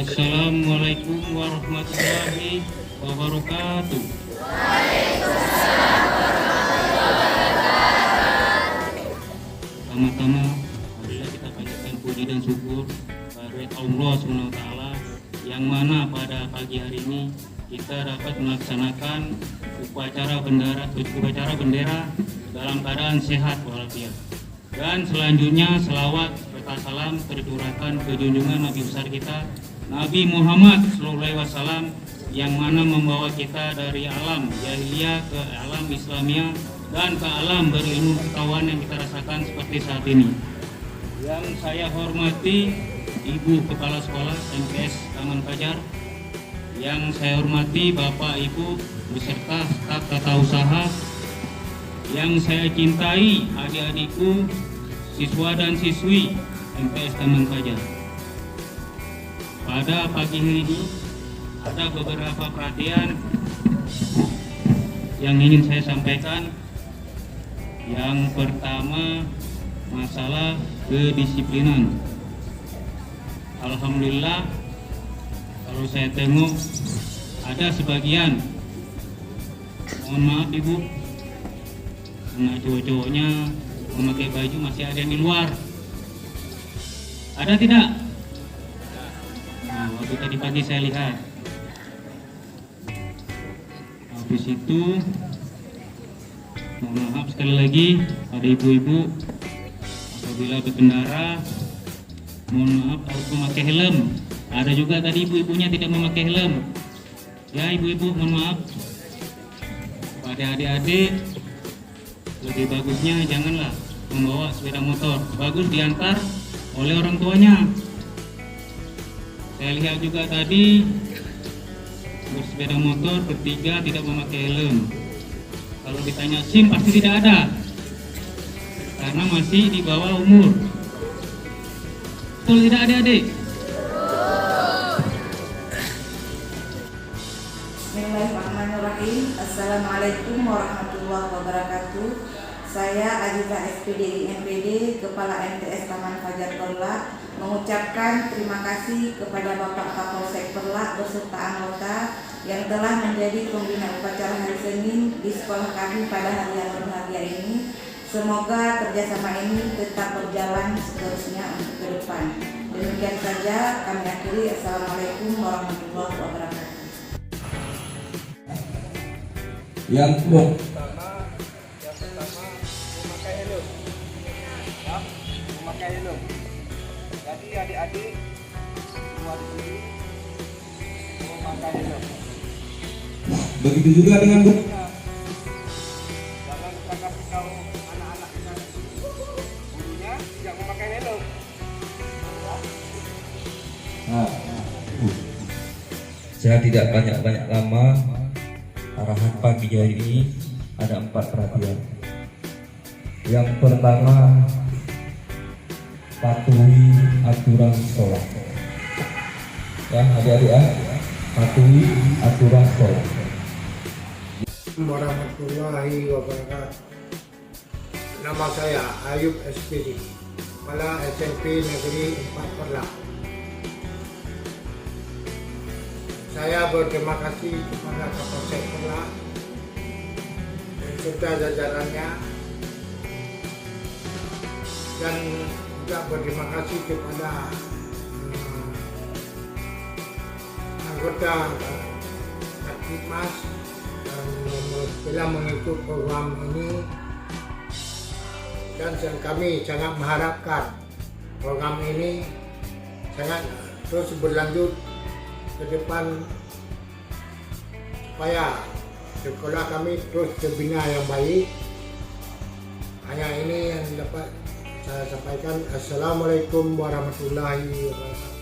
Assalamualaikum warahmatullahi wabarakatuh. Pertama-tama, marilah kita panjatkan puji dan syukur kehadirat Allah SWT, yang mana pada pagi hari ini kita dapat melaksanakan upacara bendera dalam keadaan sehat walafiat. Dan selanjutnya selawat serta salam tercurahkan ke junjungan Nabi besar kita Nabi Muhammad SAW, yang mana membawa kita dari alam jahiliyah ke alam Islamiyah dan ke alam berilmu pengetahuan yang kita rasakan seperti saat ini. Yang saya hormati Ibu Kepala Sekolah MTS Taman Fajar, yang saya hormati Bapak Ibu beserta staf tata usaha, yang saya cintai adik-adikku, siswa dan siswi MTS Taman Fajar. Pada pagi hari ini ada beberapa perhatian yang ingin saya sampaikan. Yang pertama, masalah kedisiplinan. Alhamdulillah, kalau saya tengok ada sebagian, mohon maaf Ibu, karena cowok-cowoknya memakai baju masih ada yang di luar. Ada tidak? Nah, waktu tadi pagi saya lihat. Habis itu, mohon maaf sekali lagi pada ibu-ibu, apabila berkendara, mohon maaf harus memakai helm. Ada juga tadi ibu-ibunya tidak memakai helm. Ya ibu-ibu, mohon maaf. Pada adik-adik, lebih bagusnya janganlah membawa sepeda motor. Bagus diantar oleh orang tuanya. Saya lihat juga tadi bersepeda motor bertiga tidak memakai helm. Kalau ditanya SIM pasti tidak ada, karena masih di bawah umur. Betul tidak adik-adik? Bismillahirrahmanirrahim. Assalamualaikum warahmatullahi wabarakatuh. Saya Aziza SPD MPD, Kepala MTS Taman Fajar Perlak, mengucapkan terima kasih kepada Bapak Kapolsek Perlak beserta anggota yang telah menjadi pembina upacara hari Senin di sekolah kami pada hari yang berbahagia ini. Semoga kerjasama ini tetap berjalan seterusnya untuk ke depan. Demikian saja kami akhiri. Assalamualaikum warahmatullahi wabarakatuh. Yang pertama memakai helm. Ya, memakai helm. Jadi adik-adik buat diri memakai helm. begitu juga dengan Bu. Jangan kita kasih tahu anak-anak kita gurunya tidak memakai helm. Nah, saya tidak banyak lama. Arahan pagi hari ini ada 4 perhatian. Yang pertama, patuhi aturan sekolah. Ya, adik-adik ya, patuhi aturan sekolah. Warahmatullahi wabarakatuh. Nama saya Ayub SPD, Kepala SMP Negeri 4 Perlak. Saya berterima kasih kepada Kapolsek Perlak serta jajarannya, dan juga berterima kasih kepada anggota Kapolmas yang telah mengikut program ini, dan kami sangat mengharapkan program ini sangat terus berlanjut ke depan supaya sekolah kami terus terbina yang baik. Hanya ini yang dapat saya sampaikan. Assalamualaikum warahmatullahi wabarakatuh.